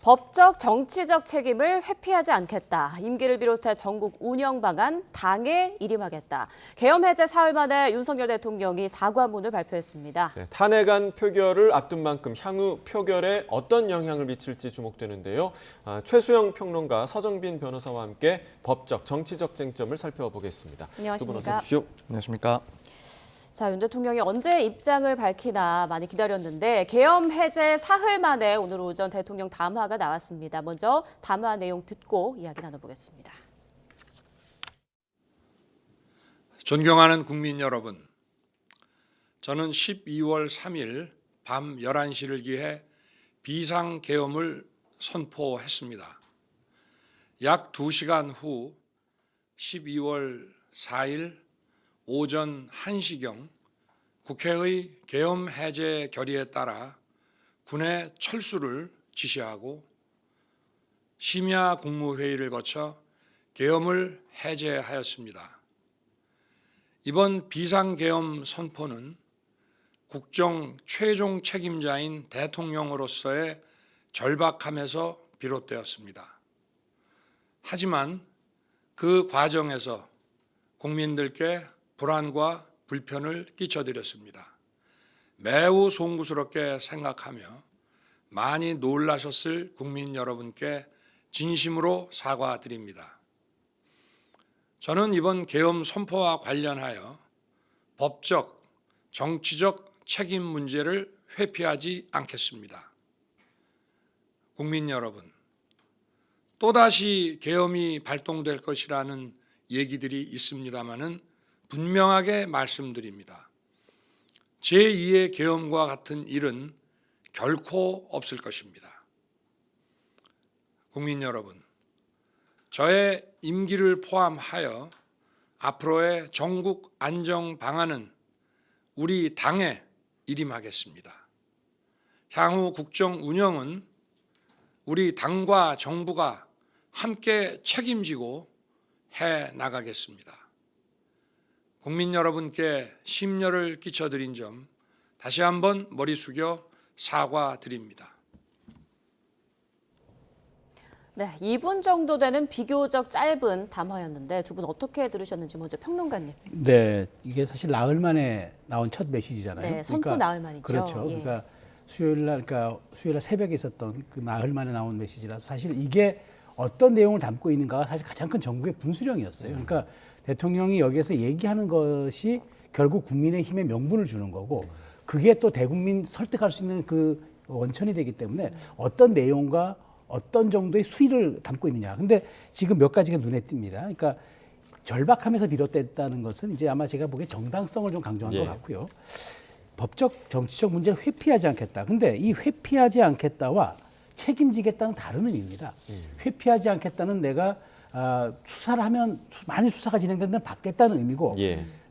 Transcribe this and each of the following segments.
법적, 정치적 책임을 회피하지 않겠다. 임기를 비롯해 전국 운영 방안 당에 일임하겠다. 계엄 해제 사흘 만에 윤석열 대통령이 사과문을 발표했습니다. 네, 탄핵안 표결을 앞둔 만큼 향후 표결에 어떤 영향을 미칠지 주목되는데요. 최수영 평론가, 서정빈 변호사와 함께 법적, 정치적 쟁점을 살펴보겠습니다. 안녕하십니까? 두 분 어서 오십시오. 안녕하십니까? 자, 윤 대통령이 언제 입장을 밝히나 많이 기다렸는데 계엄 해제 사흘 만에 오늘 오전 대통령 담화가 나왔습니다. 먼저 담화 내용 듣고 이야기 나눠보겠습니다. 존경하는 국민 여러분, 저는 12월 3일 밤 11시를 기해 비상계엄을 선포했습니다. 약 2시간 후 12월 4일 오전 1시경 국회의 계엄 해제 결의에 따라 군의 철수를 지시하고 심야 국무회의를 거쳐 계엄을 해제하였습니다. 이번 비상계엄 선포는 국정 최종 책임자인 대통령으로서의 절박함에서 비롯되었습니다. 하지만 그 과정에서 국민들께 불안과 불편을 끼쳐드렸습니다. 매우 송구스럽게 생각하며 많이 놀라셨을 국민 여러분께 진심으로 사과드립니다. 저는 이번 계엄 선포와 관련하여 법적, 정치적 책임 문제를 회피하지 않겠습니다. 국민 여러분, 또다시 계엄이 발동될 것이라는 얘기들이 있습니다마는 분명하게 말씀드립니다. 제2의 계엄과 같은 일은 결코 없을 것입니다. 국민 여러분, 저의 임기를 포함하여 앞으로의 전국 안정 방안은 우리 당에 일임하겠습니다. 향후 국정 운영은 우리 당과 정부가 함께 책임지고 해 나가겠습니다. 국민 여러분께 심려를 끼쳐드린 점 다시 한번 머리 숙여 사과드립니다. 네, 2분 정도 되는 비교적 짧은 담화였는데 두 분 어떻게 들으셨는지 먼저 평론가님. 네, 이게 사실 나흘 만에 나온 첫 메시지잖아요. 네, 선포 나흘 만이죠. 그렇죠. 예. 그러니까 수요일 날 새벽에 있었던 그 나흘 만에 나온 메시지라서 사실 이게 어떤 내용을 담고 있는가가 사실 가장 큰 전국의 분수령이었어요. 그러니까 대통령이 여기에서 얘기하는 것이 결국 국민의힘에 명분을 주는 거고 그게 또 대국민 설득할 수 있는 그 원천이 되기 때문에 어떤 내용과 어떤 정도의 수위를 담고 있느냐. 근데 지금 몇 가지가 눈에 띕니다. 그러니까 절박함에서 비롯됐다는 것은 이제 아마 제가 보기에 정당성을 좀 강조한 것 같고요. 법적, 정치적 문제를 회피하지 않겠다. 근데 이 회피하지 않겠다와 책임지겠다는 다른 의미입니다. 회피하지 않겠다는 내가 수사를 하면 많이 수사가 진행된다면 받겠다는 의미고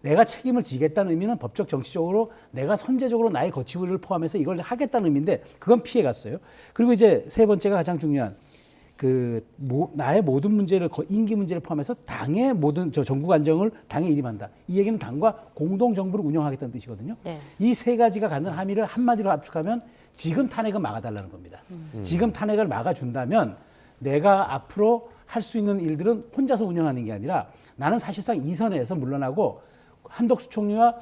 내가 책임을 지겠다는 의미는 법적 정치적으로 내가 선제적으로 나의 거취를 포함해서 이걸 하겠다는 의미인데 그건 피해갔어요. 그리고 이제 세 번째가 가장 중요한 나의 모든 문제를 임기 문제를 포함해서 당의 모든 전국 안정을 당에 일임한다. 이 얘기는 당과 공동 정부를 운영하겠다는 뜻이거든요. 네. 이 세 가지가 갖는 함의를 한마디로 압축하면 지금 탄핵을 막아달라는 겁니다. 지금 탄핵을 막아준다면 내가 앞으로 할 수 있는 일들은 혼자서 운영하는 게 아니라 나는 사실상 이 선에서 물러나고 한덕수 총리와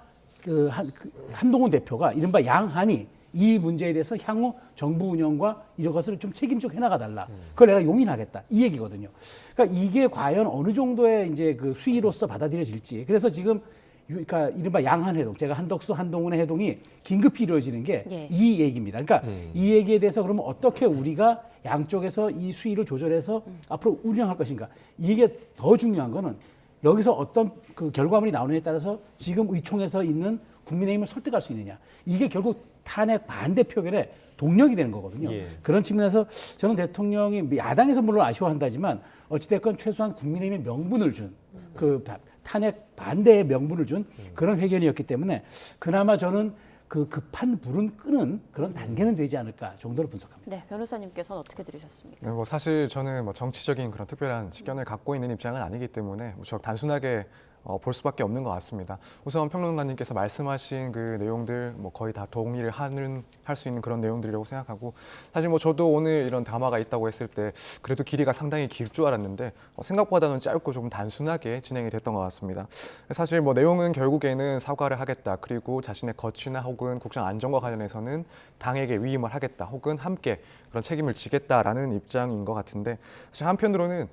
한동훈 대표가 이른바 양한이 이 문제에 대해서 향후 정부 운영과 이런 것을 좀 책임지고 해나가달라. 그걸 내가 용인하겠다. 이 얘기거든요. 그러니까 이게 과연 어느 정도의 이제 그 수위로서 받아들여질지. 그래서 지금 그러니까 이른바 양한 회동, 제가 한덕수, 한동훈의 회동이 긴급히 이루어지는 게 이 얘기입니다. 그러니까 이 얘기에 대해서 그러면 어떻게 우리가 양쪽에서 이 수위를 조절해서 앞으로 운영할 것인가. 이게 더 중요한 거는 여기서 어떤 그 결과물이 나오느냐에 따라서 지금 의총에서 있는 국민의힘을 설득할 수 있느냐. 이게 결국 탄핵 반대 표결의 동력이 되는 거거든요. 그런 측면에서 저는 대통령이 야당에서 물론 아쉬워한다지만 어찌됐건 최소한 국민의힘의 명분을 준 그 탄핵 반대의 명분을 준 그런 회견이었기 때문에 그나마 저는 그 급한 불은 끄는 그런 단계는 되지 않을까 정도로 분석합니다. 네, 변호사님께서는 어떻게 들으셨습니까? 네, 사실 저는 정치적인 그런 특별한 식견을 갖고 있는 입장은 아니기 때문에 단순하게 볼 수밖에 없는 것 같습니다. 우선 평론가님께서 말씀하신 그 내용들 거의 다 동의를 할 수 있는 그런 내용들이라고 생각하고, 사실 저도 오늘 이런 담화가 있다고 했을 때 그래도 길이가 상당히 길 줄 알았는데 생각보다는 짧고 조금 단순하게 진행이 됐던 것 같습니다. 사실 내용은 결국에는 사과를 하겠다, 그리고 자신의 거취나 혹은 국정 안정과 관련해서는 당에게 위임을 하겠다, 혹은 함께 그런 책임을 지겠다라는 입장인 것 같은데, 사실 한편으로는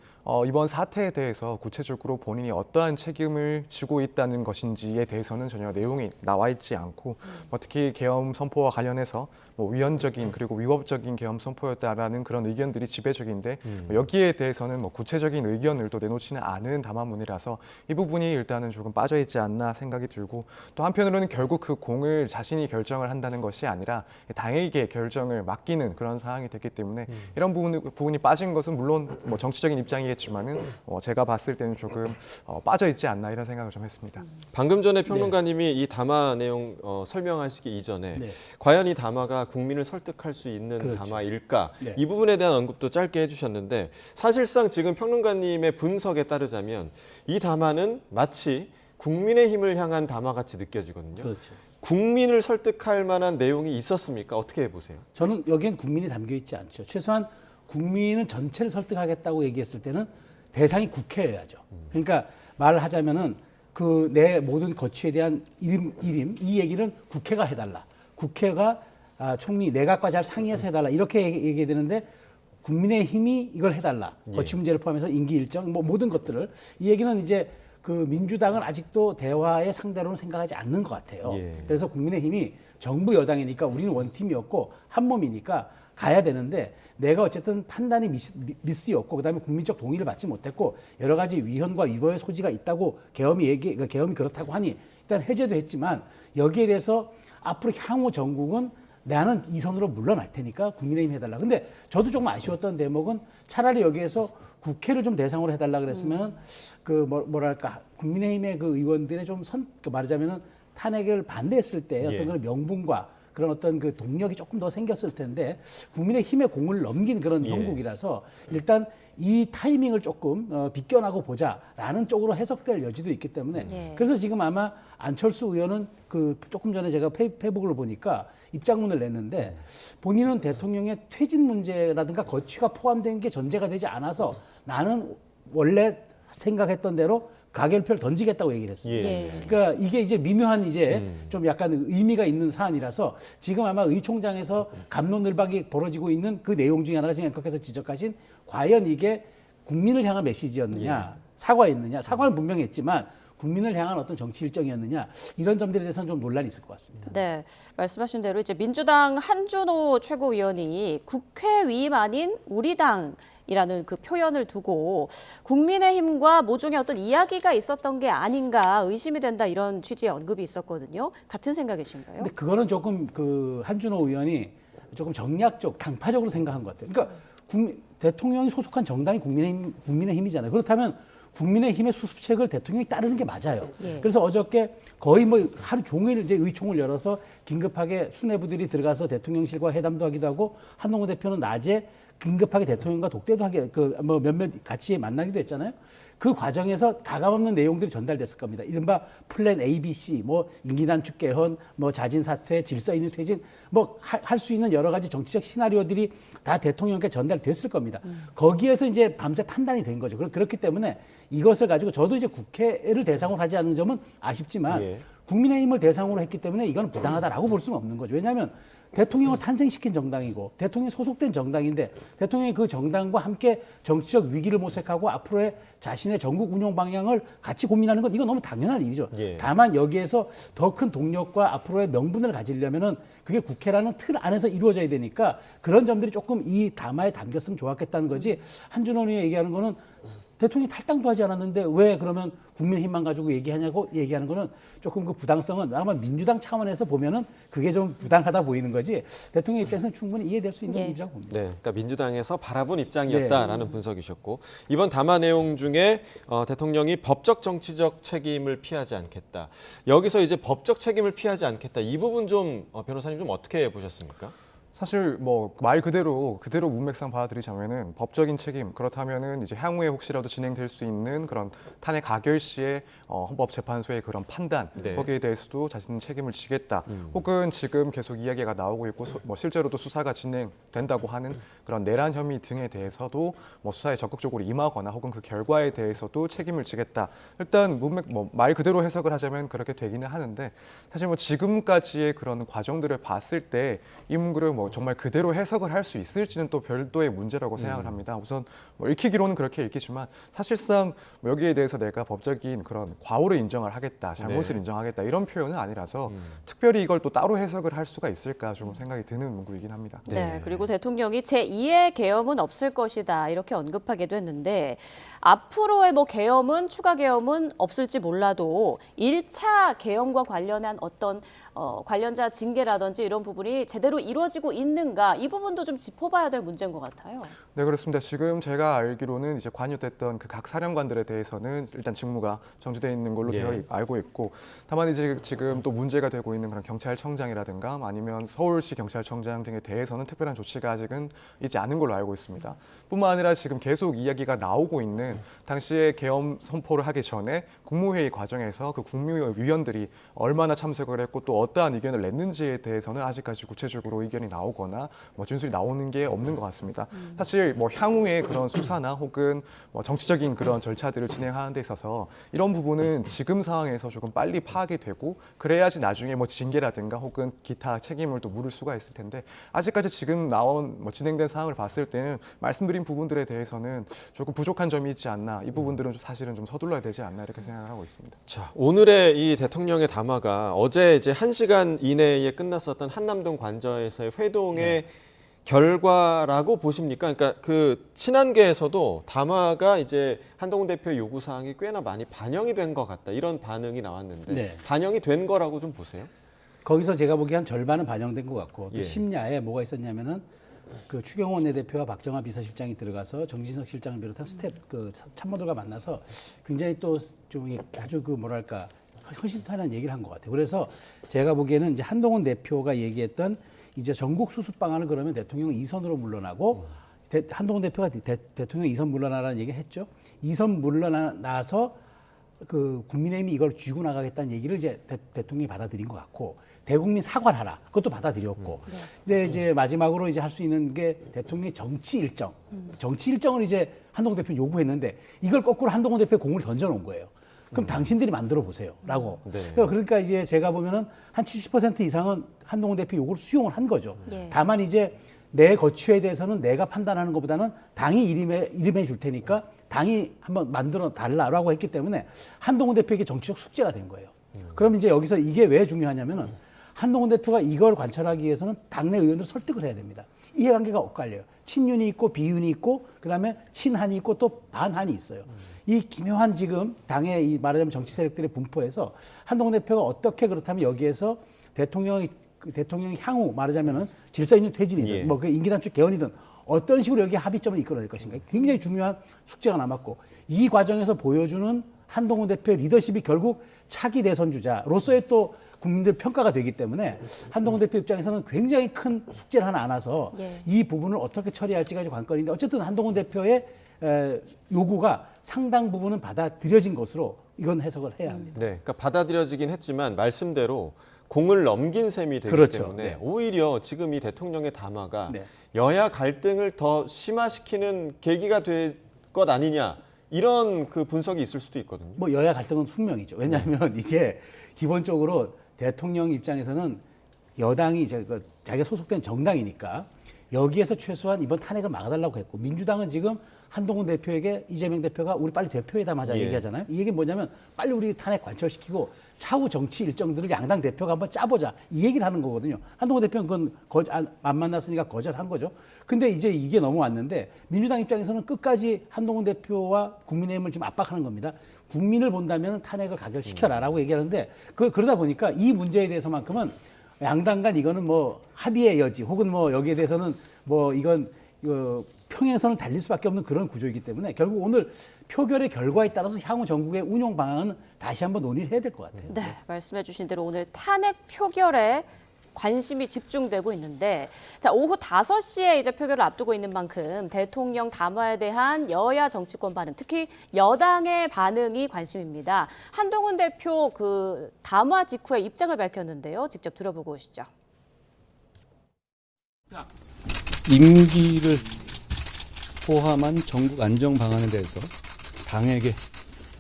이번 사태에 대해서 구체적으로 본인이 어떠한 책임을 지고 있다는 것인지에 대해서는 전혀 내용이 나와 있지 않고, 특히 계엄 선포와 관련해서 위헌적인 그리고 위법적인 계엄 선포였다라는 그런 의견들이 지배적인데, 여기에 대해서는 구체적인 의견을 또 내놓지는 않은 담화문이라서 이 부분이 일단은 조금 빠져 있지 않나 생각이 들고, 또 한편으로는 결국 그 공을 자신이 결정을 한다는 것이 아니라 당에게 결정을 맡기는 그런 상황이 됐기 때문에 이런 부분이 빠진 것은 물론 정치적인 입장이겠지만은 제가 봤을 때는 조금 빠져 있지 않나 이런 생각을 좀 했습니다. 방금 전에 평론가님이 이 담화 내용 설명하시기 이전에 네. 과연 이 담화가 국민을 설득할 수 있는 그렇죠. 담화일까? 네. 이 부분에 대한 언급도 짧게 해주셨는데, 사실상 지금 평론가님의 분석에 따르자면 이 담화는 마치 국민의힘을 향한 담화같이 느껴지거든요. 그렇죠. 국민을 설득할 만한 내용이 있었습니까? 어떻게 보세요? 저는 여기엔 국민이 담겨 있지 않죠. 최소한 국민은 전체를 설득하겠다고 얘기했을 때는 대상이 국회여야죠. 그러니까 말을 하자면은 그 내 모든 거취에 대한 일임 이 얘기는 국회가 해달라. 국회가 총리 내각과 잘 상의해서 해달라. 이렇게 얘기해야 되는데 국민의힘이 이걸 해달라. 거취 문제를 포함해서 임기 일정 모든 것들을, 이 얘기는 이제 그 민주당은 아직도 대화의 상대로는 생각하지 않는 것 같아요. 예. 그래서 국민의힘이 정부 여당이니까 우리는 원팀이었고 한 몸이니까 가야 되는데, 내가 어쨌든 판단이 미스였고 그다음에 국민적 동의를 받지 못했고 여러 가지 위헌과 위법의 소지가 있다고 계엄이 그렇다고 하니 일단 해제도 했지만, 여기에 대해서 앞으로 향후 전국은 나는 이 선으로 물러날 테니까 국민의힘 해달라. 근데 저도 조금 아쉬웠던 대목은 차라리 여기에서 국회를 좀 대상으로 해달라 그랬으면 뭐랄까 국민의힘의 그 의원들의 좀 말하자면은 탄핵을 반대했을 때 어떤 그런 명분과 그런 어떤 그 동력이 조금 더 생겼을 텐데, 국민의힘의 공을 넘긴 그런 형국이라서 일단 이 타이밍을 조금 비껴나고 보자라는 쪽으로 해석될 여지도 있기 때문에 그래서 지금 아마 안철수 의원은 그 조금 전에 제가 페이북을 보니까 입장문을 냈는데, 본인은 대통령의 퇴진 문제라든가 거취가 포함된 게 전제가 되지 않아서 나는 원래 생각했던 대로 가결표를 던지겠다고 얘기를 했습니다. 예. 그러니까 이게 이제 미묘한 이제 좀 약간 의미가 있는 사안이라서 지금 아마 의총장에서 갑론을박이 벌어지고 있는 그 내용 중에 하나가 지금 앵커께서 지적하신, 과연 이게 국민을 향한 메시지였느냐, 사과였느냐, 사과는 분명히 했지만 국민을 향한 어떤 정치 일정이었느냐, 이런 점들에 대해서는 좀 논란이 있을 것 같습니다. 네, 말씀하신 대로 이제 민주당 한준호 최고위원이 국회 위임 아닌 우리 당이라는 그 표현을 두고 국민의힘과 모종의 어떤 이야기가 있었던 게 아닌가 의심이 된다, 이런 취지의 언급이 있었거든요. 같은 생각이신가요? 근데 그거는 조금 그 한준호 의원이 조금 정략적, 당파적으로 생각한 것 같아요. 그러니까 대통령이 소속한 정당이 국민의힘이잖아요. 그렇다면 국민의힘의 수습책을 대통령이 따르는 게 맞아요. 예. 그래서 어저께 거의 하루 종일 이제 의총을 열어서 긴급하게 수뇌부들이 들어가서 대통령실과 회담도 하기도 하고, 한동훈 대표는 낮에 긴급하게 대통령과 독대도 몇몇 같이 만나기도 했잖아요. 그 과정에서 가감없는 내용들이 전달됐을 겁니다. 이른바 플랜 A, B, C, 임기 단축 개헌, 자진 사퇴, 질서 있는 퇴진, 할 수 있는 여러 가지 정치적 시나리오들이 다 대통령께 전달됐을 겁니다. 거기에서 이제 밤새 판단이 된 거죠. 그렇기 때문에 이것을 가지고 저도 이제 국회를 대상으로 하지 않는 점은 아쉽지만 국민의힘을 대상으로 했기 때문에 이건 부당하다라고 볼 수는 없는 거죠. 왜냐하면 대통령을 탄생시킨 정당이고 대통령이 소속된 정당인데, 대통령이 그 정당과 함께 정치적 위기를 모색하고 앞으로의 자신의 전국 운영 방향을 같이 고민하는 건 이건 너무 당연한 일이죠. 다만 여기에서 더 큰 동력과 앞으로의 명분을 가지려면은 그게 국회라는 틀 안에서 이루어져야 되니까 그런 점들이 조금 이 담화에 담겼으면 좋았겠다는 거지, 한준호 의원이 얘기하는 거는 대통령이 탈당도 하지 않았는데 왜 그러면 국민의힘만 가지고 얘기하는 거는 조금 그 부당성은 아마 민주당 차원에서 보면은 그게 좀 부당하다 보이는 거지, 대통령 입장에서는 충분히 이해될 수 있는 일이라고 봅니다. 네, 그러니까 민주당에서 바라본 입장이었다라는 분석이셨고, 이번 담화 내용 중에 대통령이 법적 정치적 책임을 피하지 않겠다. 여기서 이제 법적 책임을 피하지 않겠다, 이 부분 좀 변호사님 좀 어떻게 보셨습니까? 사실 뭐 말 그대로 문맥상 받아들이자면은 법적인 책임, 그렇다면은 이제 향후에 혹시라도 진행될 수 있는 그런 탄핵 가결 시에 헌법재판소의 그런 판단, 네. 거기에 대해서도 자신은 책임을 지겠다. 혹은 지금 계속 이야기가 나오고 있고 뭐 실제로도 수사가 진행된다고 하는 그런 내란 혐의 등에 대해서도 뭐 수사에 적극적으로 임하거나 혹은 그 결과에 대해서도 책임을 지겠다. 일단 문맥 뭐 말 그대로 해석을 하자면 그렇게 되기는 하는데, 사실 뭐 지금까지의 그런 과정들을 봤을 때 이 문구를 뭐 정말 그대로 해석을 할 수 있을지는 또 별도의 문제라고 생각을 합니다. 우선 뭐 읽히기로는 그렇게 읽히지만 사실상 뭐 여기에 대해서 내가 법적인 그런 과오를 인정을 하겠다, 잘못을 네. 인정하겠다 이런 표현은 아니라서 특별히 이걸 또 따로 해석을 할 수가 있을까 좀 생각이 드는 문구이긴 합니다. 네, 그리고 대통령이 제2의 계엄은 없을 것이다 이렇게 언급하기도 했는데 앞으로의 뭐 계엄은 추가 계엄은 없을지 몰라도 1차 계엄과 관련한 어떤 관련자 징계라든지 이런 부분이 제대로 이루어지고 있는가 이 부분도 좀 짚어봐야 될 문제인 것 같아요. 네, 그렇습니다. 지금 제가 알기로는 이제 관여됐던 그 각 사령관들에 대해서는 일단 직무가 정지되어 있는 걸로 예. 알고 있고, 다만 이제 지금 또 문제가 되고 있는 그런 경찰청장이라든가 아니면 서울시 경찰청장 등에 대해서는 특별한 조치가 아직은 있지 않은 걸로 알고 있습니다. 뿐만 아니라 지금 계속 이야기가 나오고 있는 당시에 계엄 선포를 하기 전에 국무회의 과정에서 그 국무위원들이 얼마나 참석을 했고 또 어떠한 의견을 냈는지에 대해서는 아직까지 구체적으로 의견이 나오거나 뭐 진술이 나오는 게 없는 것 같습니다. 사실 뭐 향후에 그런 수사나 혹은 뭐 정치적인 그런 절차들을 진행하는 데 있어서 이런 부분은 지금 상황에서 조금 빨리 파악이 되고 그래야지 나중에 뭐 징계라든가 혹은 기타 책임을 또 물을 수가 있을 텐데, 아직까지 지금 나온 뭐 진행된 상황을 봤을 때는 말씀드린 부분들에 대해서는 조금 부족한 점이 있지 않나, 이 부분들은 사실은 좀 서둘러야 되지 않나 이렇게 생각을 하고 있습니다. 자, 오늘의 이 대통령의 담화가 어제 이제 1시간 이내에 끝났었던 한남동 관저에서의 회동의 결과라고 보십니까? 그러니까 그 친한계에서도 담화가 이제 한동훈 대표의 요구 사항이 꽤나 많이 반영이 된 것 같다 이런 반응이 나왔는데 네. 반영이 된 거라고 좀 보세요? 거기서 제가 보기에 한 절반은 반영된 것 같고 또 예. 심야에 뭐가 있었냐면은 그 추경호 원내대표와 박정화 비서실장이 들어가서 정진석 실장을 비롯한 그 참모들과 만나서 굉장히 또 좀 아주 그 뭐랄까 허심탄회한 얘기를 한 것 같아요. 그래서 제가 보기에는 이제 한동훈 대표가 얘기했던 이제 전국 수습 방안을 그러면 대통령 2선으로 물러나고 한동훈 대표가 대통령 2선 물러나라는 얘기를 했죠. 2선 물러나서 그 국민의힘이 이걸 쥐고 나가겠다는 얘기를 이제 대통령이 받아들인 것 같고 대국민 사과를 하라 그것도 받아들였고 근데 이제 마지막으로 이제 할 수 있는 게 대통령의 정치 일정 정치 일정을 이제 한동훈 대표는 요구했는데 이걸 거꾸로 한동훈 대표의 공을 던져놓은 거예요. 그럼 당신들이 만들어 보세요라고. 네. 그러니까 이제 제가 보면은 한 70% 이상은 한동훈 대표 요구를 수용을 한 거죠. 예. 다만 이제 내 거취에 대해서는 내가 판단하는 것보다는 당이 이름해 줄 테니까 당이 한번 만들어 달라라고 했기 때문에 한동훈 대표에게 정치적 숙제가 된 거예요. 그럼 이제 여기서 이게 왜 중요하냐면은 한동훈 대표가 이걸 관철하기 위해서는 당내 의원들 설득을 해야 됩니다. 이해관계가 엇갈려요. 친윤이 있고 비윤이 있고 그다음에 친한이 있고 또 반한이 있어요. 이 기묘한 지금 당의 이 말하자면 정치 세력들의 분포에서 한동훈 대표가 어떻게 그렇다면 여기에서 대통령이 향후 말하자면은 질서 있는 퇴진이든 예. 뭐 그 임기 단축 개헌이든 어떤 식으로 여기 합의점을 이끌어낼 것인가 굉장히 중요한 숙제가 남았고 이 과정에서 보여주는 한동훈 대표의 리더십이 결국 차기 대선 주자로서의 또 국민들 평가가 되기 때문에 한동훈 대표 입장에서는 굉장히 큰 숙제를 하나 안아서 예. 이 부분을 어떻게 처리할지가 관건인데 어쨌든 한동훈 대표의 요구가 상당 부분은 받아들여진 것으로 이건 해석을 해야 합니다. 네, 그러니까 받아들여지긴 했지만 말씀대로 공을 넘긴 셈이 되기 그렇죠. 때문에 네. 오히려 지금 이 대통령의 담화가 네. 여야 갈등을 더 심화시키는 계기가 될 것 아니냐 이런 그 분석이 있을 수도 있거든요. 뭐 여야 갈등은 분명이죠. 왜냐하면 이게 기본적으로 대통령 입장에서는 여당이 자기가 소속된 정당이니까 여기에서 최소한 이번 탄핵을 막아달라고 했고 민주당은 지금 한동훈 대표에게 이재명 대표가 우리 빨리 대표회담하자 예. 얘기하잖아요. 이 얘기는 뭐냐면 빨리 우리 탄핵 관철시키고 차후 정치 일정들을 양당 대표가 한번 짜보자 이 얘기를 하는 거거든요. 한동훈 대표는 그건 안 만났으니까 거절한 거죠. 근데 이제 이게 넘어왔는데 민주당 입장에서는 끝까지 한동훈 대표와 국민의힘을 지금 압박하는 겁니다. 국민을 본다면 탄핵을 가결시켜라라고 얘기하는데 그러다 보니까 이 문제에 대해서만큼은 양당 간 이거는 뭐 합의의 여지 혹은 뭐 여기에 대해서는 뭐 이건 평행선을 달릴 수밖에 없는 그런 구조이기 때문에 결국 오늘 표결의 결과에 따라서 향후 전국의 운용 방안은 다시 한번 논의를 해야 될 것 같아요. 네, 말씀해 주신 대로 오늘 탄핵 표결의 관심이 집중되고 있는데 자, 오후 5시에 이제 표결을 앞두고 있는 만큼 대통령 담화에 대한 여야 정치권 반응, 특히 여당의 반응이 관심입니다. 한동훈 대표 그 담화 직후에 입장을 밝혔는데요. 직접 들어보고 오시죠. 임기를 포함한 전국 안정 방안에 대해서 당에게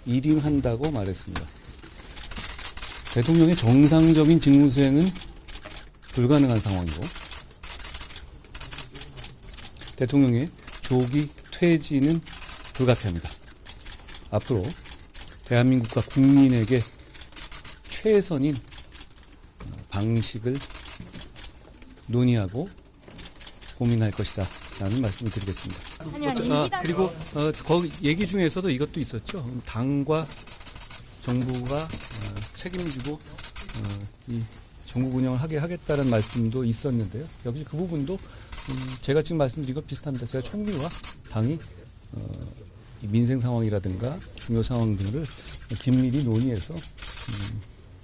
일임한다고 말했습니다. 대통령의 정상적인 직무 수행은 불가능한 상황이고 대통령의 조기 퇴진은 불가피합니다. 앞으로 대한민국과 국민에게 최선인 방식을 논의하고 고민할 것이다 라는 말씀을 드리겠습니다. 그리고 거기 얘기 중에서도 이것도 있었죠. 당과 정부가 책임지고 이 전국 운영을 하게 하겠다는 말씀도 있었는데요. 역시 그 부분도 제가 지금 말씀드린 것 비슷합니다. 제가 총리와 당이 이 민생 상황이라든가 중요 상황 등을 긴밀히 논의해서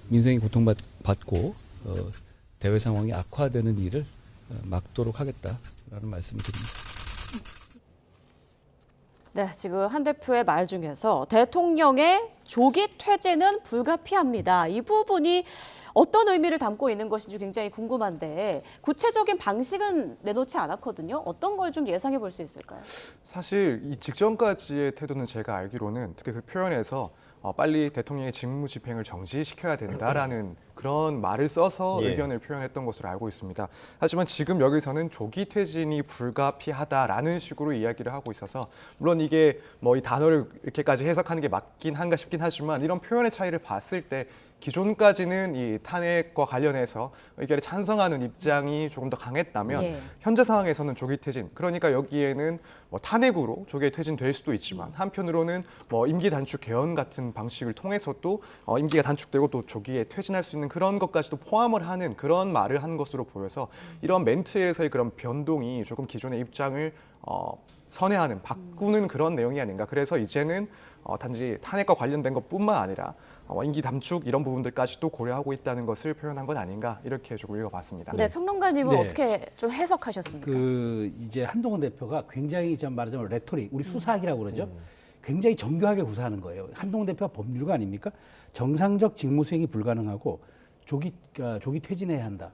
민생이 고통받고 대외 상황이 악화되는 일을 막도록 하겠다라는 말씀을 드립니다. 네, 지금 한 대표의 말 중에서 대통령의 조기 퇴진은 불가피합니다. 이 부분이 어떤 의미를 담고 있는 것인지 굉장히 궁금한데 구체적인 방식은 내놓지 않았거든요. 어떤 걸 좀 예상해 볼 수 있을까요? 사실 이 직전까지의 태도는 제가 알기로는 특히 그 표현에서 빨리 대통령의 직무 집행을 정지시켜야 된다라는 그런 말을 써서 예. 의견을 표현했던 것으로 알고 있습니다. 하지만 지금 여기서는 조기 퇴진이 불가피하다라는 식으로 이야기를 하고 있어서 물론 이게 뭐 이 단어를 이렇게까지 해석하는 게 맞긴 한가 싶긴 하지만 이런 표현의 차이를 봤을 때 기존까지는 이 탄핵과 관련해서 의결에 찬성하는 입장이 조금 더 강했다면 예. 현재 상황에서는 조기 퇴진, 그러니까 여기에는 뭐 탄핵으로 조기 퇴진될 수도 있지만 한편으로는 뭐 임기 단축 개헌 같은 방식을 통해서도 임기가 단축되고 또 조기에 퇴진할 수 있는 그런 것까지도 포함을 하는 그런 말을 한 것으로 보여서 이런 멘트에서의 그런 변동이 조금 기존의 입장을 선회하는, 바꾸는 그런 내용이 아닌가. 그래서 이제는 단지 탄핵과 관련된 것뿐만 아니라 임기 단축 이런 부분들까지도 고려하고 있다는 것을 표현한 건 아닌가 이렇게 조금 읽어봤습니다. 네, 평론가님은 네. 어떻게 좀 해석하셨습니까? 이제 한동훈 대표가 굉장히 좀 말하자면 레토릭, 우리 수사학이라고 그러죠. 굉장히 정교하게 구사하는 거예요. 한동훈 대표가 법률가 아닙니까? 정상적 직무 수행이 불가능하고 조기 퇴진해야 한다.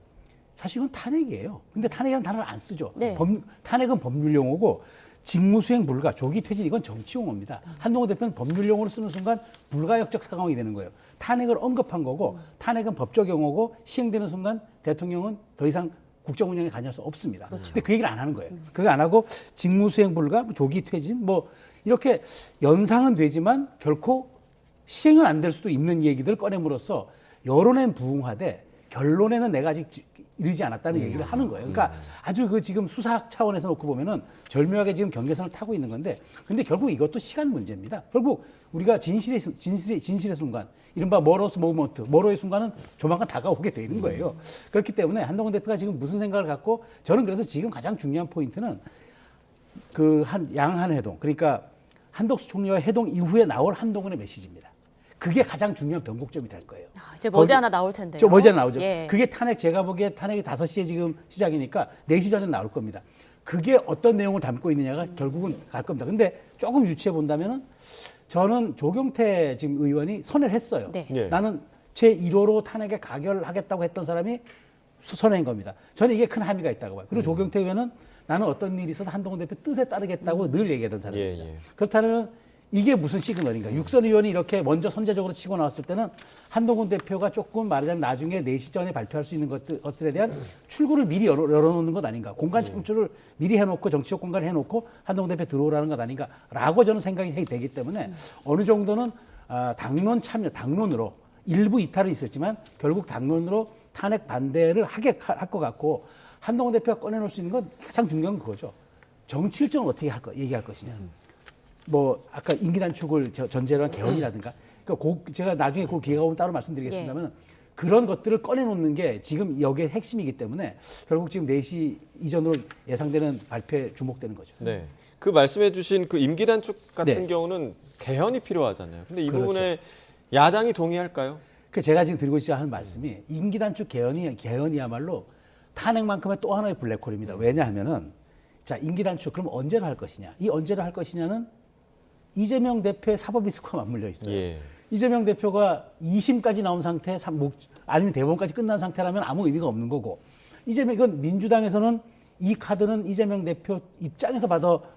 사실 이건 탄핵이에요. 근데 탄핵이라는 단어를 안 쓰죠. 네. 탄핵은 법률 용어고 직무수행 불가, 조기 퇴진 이건 정치 용어입니다. 한동훈 대표는 법률 용어를 쓰는 순간 불가역적 상황이 되는 거예요. 탄핵을 언급한 거고 탄핵은 법적 용어고 시행되는 순간 대통령은 더 이상 국정 운영에 관여할 수 없습니다. 근데 그 얘기를 안 하는 거예요. 그거 안 하고 직무수행 불가, 조기 퇴진 뭐 이렇게 연상은 되지만 결코 시행은 안 될 수도 있는 얘기들 꺼냄으로써 여론엔 부응하되 결론에는 내가 아직 이르지 않았다는 얘기를 하는 거예요. 그러니까 아주 그 지금 수사학 차원에서 놓고 보면은 절묘하게 지금 경계선을 타고 있는 건데, 근데 결국 이것도 시간 문제입니다. 결국 우리가 진실의 순간, 이른바 머러스 모먼트, 머러의 순간은 조만간 다가오게 되는 거예요. 그렇기 때문에 한동훈 대표가 지금 무슨 생각을 갖고, 저는 그래서 지금 가장 중요한 포인트는 그 양한 회동, 그러니까 한덕수 총리와 회동 이후에 나올 한동훈의 메시지입니다. 그게 가장 중요한 변곡점이 될 거예요. 이제 머지않아 나올 텐데요. 저 머지않아 나오죠. 예. 그게 탄핵, 제가 보기에 탄핵이 5시에 지금 시작이니까 4시 전에 나올 겁니다. 그게 어떤 내용을 담고 있느냐가 결국은 갈 겁니다. 근데 조금 유추해 본다면은 저는 조경태 지금 의원이 선회를 했어요. 네. 예. 나는 제1호로 탄핵에 가결하겠다고 했던 사람이 선회인 겁니다. 저는 이게 큰 함의가 있다고 봐요. 그리고 조경태 의원은 나는 어떤 일이 있어도 한동훈 대표 뜻에 따르겠다고 늘 얘기하던 사람입니다. 예. 그렇다면 이게 무슨 시그널인가? 육선 의원이 이렇게 먼저 선제적으로 치고 나왔을 때는 한동훈 대표가 조금 말하자면 나중에 4시 전에 발표할 수 있는 것들에 대한 출구를 미리 열어놓는 것 아닌가? 공간 창출을 미리 해놓고 정치적 공간을 해놓고 한동훈 대표 들어오라는 것 아닌가라고 저는 생각이 되기 때문에 어느 정도는 당론 참여, 당론으로 일부 이탈은 있었지만 결국 당론으로 탄핵 반대를 할 것 같고, 한동훈 대표가 꺼내놓을 수 있는 건 가장 중요한 그거죠. 정치 일정을 어떻게 얘기할 것이냐. 뭐 아까 임기 단축을 전제로 한 개헌이라든가, 그러니까 제가 나중에 그 기회가 오면 따로 말씀드리겠습니다만 그런 것들을 꺼내놓는 게 지금 여기에 핵심이기 때문에 결국 지금 4시 이전으로 예상되는 발표에 주목되는 거죠. 네. 그 말씀해주신 그 임기 단축 같은 네. 경우는 개헌이 필요하잖아요. 근데 이 그렇죠. 부분에 야당이 동의할까요? 그 제가 지금 드리고 싶어 하는 말씀이 임기 단축 개헌이야말로 탄핵만큼의 또 하나의 블랙홀입니다. 왜냐하면은 자, 임기 단축 그럼 언제를 할 것이냐? 이 언제를 할 것이냐는 이재명 대표의 사법 리스크와 맞물려 있어요. 예. 이재명 대표가 2심까지 나온 상태, 아니면 대법원까지 끝난 상태라면 아무 의미가 없는 거고, 이건 민주당에서는 이 카드는 이재명 대표 입장에서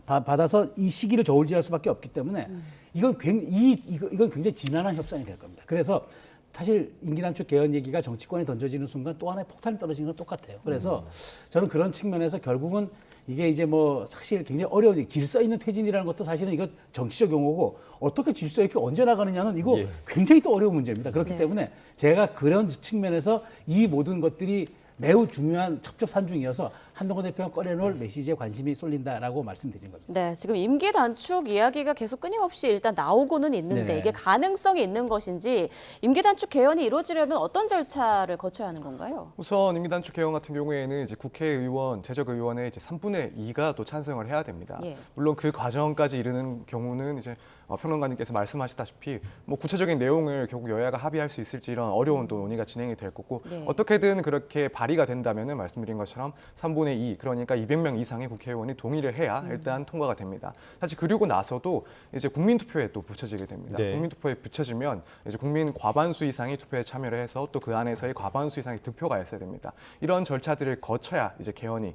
받아서 이 시기를 저울질할 수밖에 없기 때문에 이건 굉장히 지난한 협상이 될 겁니다. 그래서 사실 임기 단축 개헌 얘기가 정치권에 던져지는 순간 또 하나의 폭탄이 떨어지는 건 똑같아요. 그래서 저는 그런 측면에서 결국은 이게 이제 뭐 사실 굉장히 어려운 질서 있는 퇴진이라는 것도 사실은 이거 정치적 용어고 어떻게 질서 있게 언제 나가느냐는 이거 굉장히 또 어려운 문제입니다. 그렇기 때문에 제가 그런 측면에서 이 모든 것들이 매우 중요한 첩첩산중이어서 한동훈 대표가 꺼내놓을 메시지에 관심이 쏠린다라고 말씀드린 겁니다. 네, 지금 임기 단축 이야기가 계속 끊임없이 일단 나오고는 있는데 네. 이게 가능성이 있는 것인지 임기 단축 개헌이 이루어지려면 어떤 절차를 거쳐야 하는 건가요? 우선 임기 단축 개헌 같은 경우에는 이제 국회의원, 제적의원의 이제 3분의 2가 또 찬성을 해야 됩니다. 예. 물론 그 과정까지 이르는 경우는 이제 평론가님께서 말씀하셨다시피 뭐 구체적인 내용을 결국 여야가 합의할 수 있을지 이런 어려운 또 논의가 진행이 될 거고 네. 어떻게든 그렇게 발의가 된다면은 말씀드린 것처럼 3분의 2 그러니까 200명 이상의 국회의원이 동의를 해야 일단 통과가 됩니다. 사실 그리고 나서도 이제 국민투표에 또 붙여지게 됩니다. 네. 국민투표에 붙여지면 이제 국민 과반수 이상이 투표에 참여를 해서 또 그 안에서의 과반수 이상의 득표가 있어야 됩니다. 이런 절차들을 거쳐야 이제 개헌이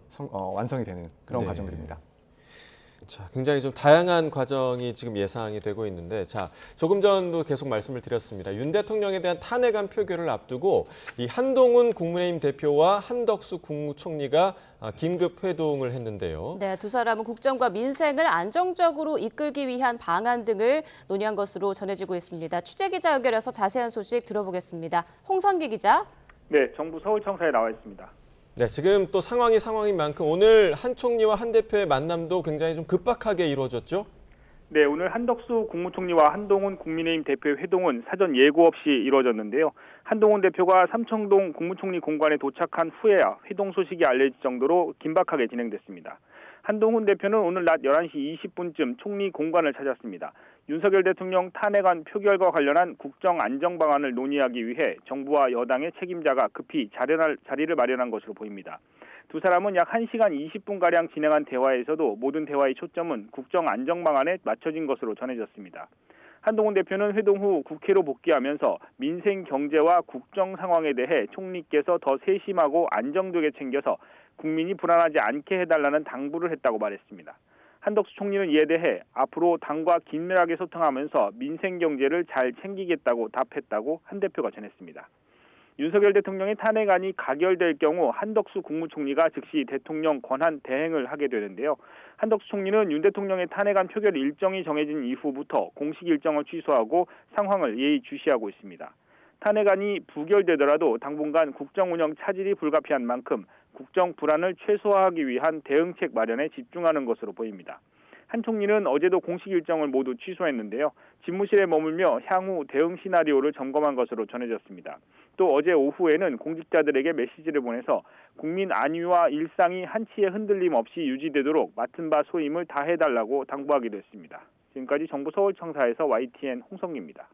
완성이 되는 그런 네. 과정들입니다. 자, 굉장히 좀 다양한 과정이 지금 예상이 되고 있는데, 자, 조금 전도 계속 말씀을 드렸습니다. 윤 대통령에 대한 탄핵안 표결을 앞두고 이 한동훈 국민의힘 대표와 한덕수 국무총리가 긴급 회동을 했는데요. 네, 두 사람은 국정과 민생을 안정적으로 이끌기 위한 방안 등을 논의한 것으로 전해지고 있습니다. 취재기자 연결해서 자세한 소식 들어보겠습니다. 홍성기 기자. 네, 정부 서울청사에 나와 있습니다. 네, 지금 또 상황인 만큼 오늘 한 총리와 한 대표의 만남도 굉장히 좀 급박하게 이루어졌죠? 네, 오늘 한덕수 국무총리와 한동훈 국민의힘 대표의 회동은 사전 예고 없이 이루어졌는데요. 한동훈 대표가 삼청동 국무총리 공관에 도착한 후에야 회동 소식이 알려질 정도로 긴박하게 진행됐습니다. 한동훈 대표는 오늘 낮 11시 20분쯤 총리 공관을 찾았습니다. 윤석열 대통령 탄핵안 표결과 관련한 국정 안정 방안을 논의하기 위해 정부와 여당의 책임자가 급히 자리를 마련한 것으로 보입니다. 두 사람은 약 1시간 20분가량 진행한 대화에서도 모든 대화의 초점은 국정 안정 방안에 맞춰진 것으로 전해졌습니다. 한동훈 대표는 회동 후 국회로 복귀하면서 민생 경제와 국정 상황에 대해 총리께서 더 세심하고 안정되게 챙겨서 국민이 불안하지 않게 해달라는 당부를 했다고 말했습니다. 한덕수 총리는 이에 대해 앞으로 당과 긴밀하게 소통하면서 민생 경제를 잘 챙기겠다고 답했다고 한 대표가 전했습니다. 윤석열 대통령의 탄핵안이 가결될 경우 한덕수 국무총리가 즉시 대통령 권한 대행을 하게 되는데요. 한덕수 총리는 윤 대통령의 탄핵안 표결 일정이 정해진 이후부터 공식 일정을 취소하고 상황을 예의주시하고 있습니다. 탄핵안이 부결되더라도 당분간 국정 운영 차질이 불가피한 만큼 국정 불안을 최소화하기 위한 대응책 마련에 집중하는 것으로 보입니다. 한 총리는 어제도 공식 일정을 모두 취소했는데요. 집무실에 머물며 향후 대응 시나리오를 점검한 것으로 전해졌습니다. 또 어제 오후에는 공직자들에게 메시지를 보내서 국민 안위와 일상이 한치의 흔들림 없이 유지되도록 맡은 바 소임을 다해달라고 당부하기도 했습니다. 지금까지 정부 서울청사에서 YTN 홍성기입니다.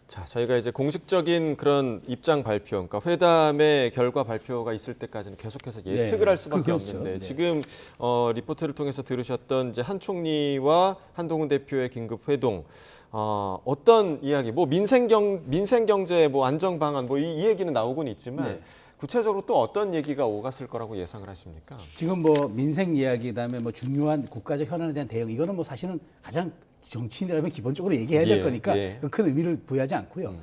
자, 저희가 이제 공식적인 그런 입장 발표, 그러니까 회담의 결과 발표가 있을 때까지는 계속해서 예측을 할 수밖에 그렇죠. 없는데 네. 지금 리포트를 통해서 들으셨던 이제 한 총리와 한동훈 대표의 긴급 회동, 어떤 이야기, 뭐 민생 경제, 뭐 안정 방안, 뭐 이 얘기는 나오곤 있지만 네. 구체적으로 또 어떤 얘기가 오갔을 거라고 예상을 하십니까? 지금 뭐 민생 이야기 그다음에 뭐 중요한 국가적 현안에 대한 대응 이거는 뭐 사실은 가장 정치인이라면 기본적으로 얘기해야 될 거니까 큰 의미를 부여하지 않고요.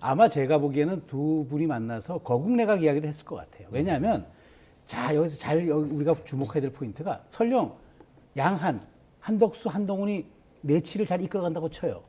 아마 제가 보기에는 두 분이 만나서 거국내각 이야기도 했을 것 같아요. 왜냐하면 자 여기서 우리가 주목해야 될 포인트가 설령 한덕수, 한동훈이 내치를 잘 이끌어간다고 쳐요.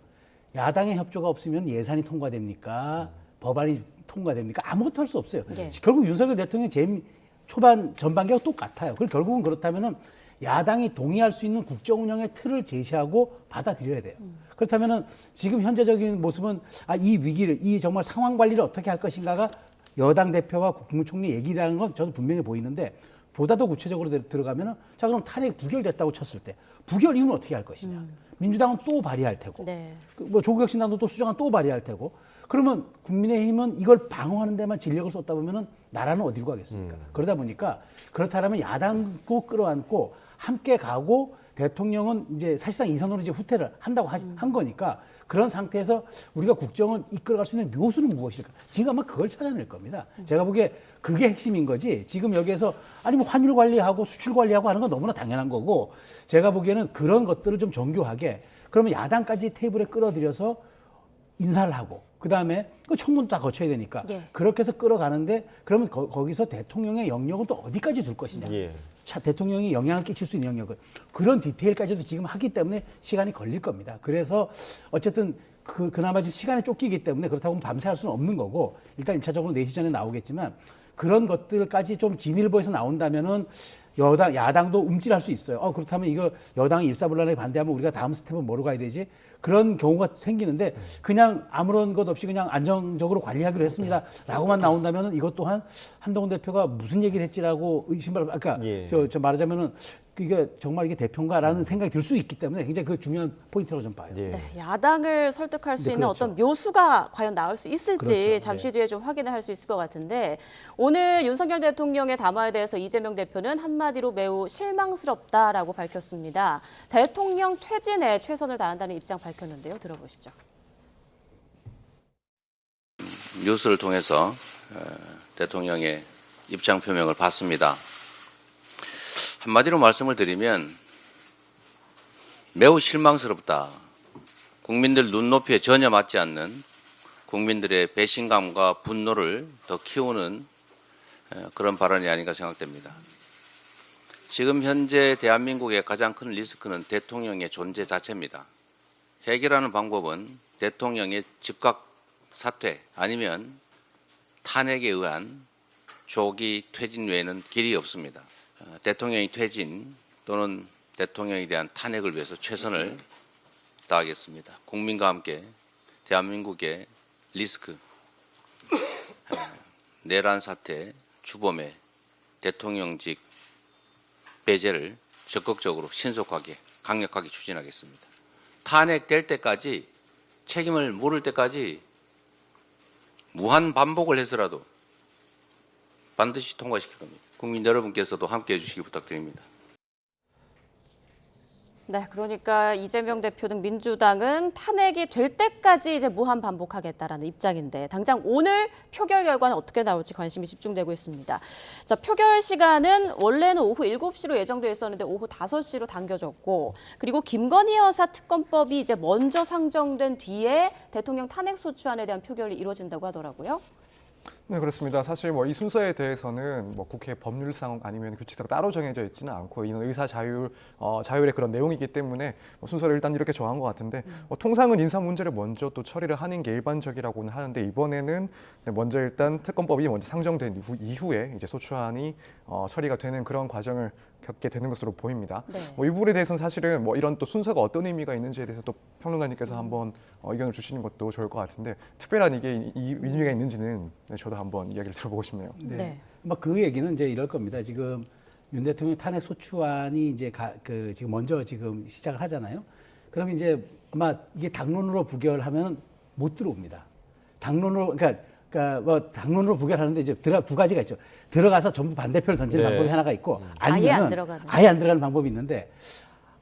야당의 협조가 없으면 예산이 통과됩니까? 법안이 통과됩니까? 아무것도 할 수 없어요. 네. 결국 윤석열 대통령의 초반 전반기와 똑같아요. 그리고 결국은 그렇다면은 야당이 동의할 수 있는 국정 운영의 틀을 제시하고 받아들여야 돼요. 그렇다면은 지금 현재적인 모습은 이 위기를, 이 정말 상황 관리를 어떻게 할 것인가가 여당 대표와 국무총리 얘기라는 건 저도 분명히 보이는데 보다 더 구체적으로 들어가면은 자 그럼 탄핵 부결됐다고 쳤을 때 부결 이후는 어떻게 할 것이냐. 민주당은 또 발의할 테고, 네. 뭐 조국혁신당도 또 수정안 또 발의할 테고. 그러면 국민의힘은 이걸 방어하는 데만 진력을 쏟다 보면은 나라는 어디로 가겠습니까? 그러다 보니까 그렇다면 야당도 끌어안고 함께 가고 대통령은 이제 사실상 이선으로 이제 후퇴를 한다고 한 거니까 그런 상태에서 우리가 국정을 이끌어갈 수 있는 묘수는 무엇일까? 지금 아마 그걸 찾아낼 겁니다. 제가 보기에 그게 핵심인 거지. 지금 여기에서 아니 뭐 환율 관리하고 수출 관리하고 하는 건 너무나 당연한 거고 제가 보기에는 그런 것들을 좀 정교하게 그러면 야당까지 테이블에 끌어들여서 인사를 하고 그다음에 그 청문도 다 거쳐야 되니까 예. 그렇게 해서 끌어가는데 그러면 거기서 대통령의 영역을 또 어디까지 둘 것이냐. 예. 대통령이 영향을 끼칠 수 있는 영역을 그런 디테일까지도 지금 하기 때문에 시간이 걸릴 겁니다. 그래서 어쨌든 그나마 지금 시간에 쫓기기 때문에 그렇다고 밤새 할 수는 없는 거고 일단 1차적으로 4시 전에 나오겠지만 그런 것들까지 좀 진일보해서 나온다면은 야당도 움찔할 수 있어요. 그렇다면 이거 여당이 일사불란하게 반대하면 우리가 다음 스텝은 뭐로 가야 되지? 그런 경우가 생기는데 그냥 아무런 것 없이 그냥 안정적으로 관리하기로 했습니다. 라고만 나온다면 이것 또한 한동훈 대표가 무슨 얘기를 했지라고 의심을, 아까 예. 저 말하자면은 이게 정말 이게 대표인가라는 생각이 들 수 있기 때문에 굉장히 그 중요한 포인트라고 좀 봐요. 예. 네, 야당을 설득할 수 네, 있는 그렇죠. 어떤 묘수가 과연 나올 수 있을지 그렇죠. 잠시 뒤에 좀 확인을 할 수 있을 것 같은데 오늘 윤석열 대통령의 담화에 대해서 이재명 대표는 한마디로 매우 실망스럽다라고 밝혔습니다. 대통령 퇴진에 최선을 다한다는 입장 밝혔는데요. 들어보시죠. 뉴스를 통해서 대통령의 입장 표명을 봤습니다. 한마디로 말씀을 드리면 매우 실망스럽다. 국민들 눈높이에 전혀 맞지 않는 국민들의 배신감과 분노를 더 키우는 그런 발언이 아닌가 생각됩니다. 지금 현재 대한민국의 가장 큰 리스크는 대통령의 존재 자체입니다. 해결하는 방법은 대통령의 즉각 사퇴 아니면 탄핵에 의한 조기 퇴진 외에는 길이 없습니다. 대통령의 퇴진 또는 대통령에 대한 탄핵을 위해서 최선을 다하겠습니다. 국민과 함께 대한민국의 리스크, 내란 사태, 주범의 대통령직 배제를 적극적으로 신속하게 강력하게 추진하겠습니다. 탄핵될 때까지 책임을 물을 때까지 무한 반복을 해서라도 반드시 통과시킬 겁니다. 국민 여러분께서도 함께해 주시기 부탁드립니다. 네, 그러니까 이재명 대표 등 민주당은 탄핵이 될 때까지 이제 무한 반복하겠다라는 입장인데 당장 오늘 표결 결과는 어떻게 나올지 관심이 집중되고 있습니다. 자, 표결 시간은 원래는 오후 7시로 예정돼 있었는데 오후 5시로 당겨졌고 그리고 김건희 여사 특검법이 이제 먼저 상정된 뒤에 대통령 탄핵 소추안에 대한 표결이 이루어진다고 하더라고요. 네, 그렇습니다. 사실 뭐 이 순서에 대해서는 뭐 국회 법률상 아니면 규칙상 따로 정해져 있지는 않고 이는 의사 자율의 그런 내용이기 때문에 뭐 순서를 일단 이렇게 정한 것 같은데 통상은 인사 문제를 먼저 또 처리를 하는 게 일반적이라고는 하는데 이번에는 먼저 일단 특검법이 먼저 상정된 이후에 이제 소추안이 처리가 되는 그런 과정을 겪게 되는 것으로 보입니다. 네. 뭐 이 부분에 대해서는 사실은 뭐 이런 또 순서가 어떤 의미가 있는지에 대해서 또 평론가님께서 한번 의견을 주시는 것도 좋을 것 같은데 특별한 이게 이 의미가 있는지는 저도 한번 이야기를 들어보고 싶네요. 네. 그 얘기는 이제 이럴 겁니다. 지금 윤 대통령 탄핵 소추안이 이제 지금 먼저 지금 시작을 하잖아요. 그럼 이제 아마 이게 당론으로 부결하면 못 들어옵니다. 당론으로 그러니까 뭐 당론으로 부결하는데 이제 두 가지가 있죠. 들어가서 전부 반대표를 던지는 네. 방법이 하나가 있고 아예 안 아니면 들어가는. 아예 안 들어가는 방법이 있는데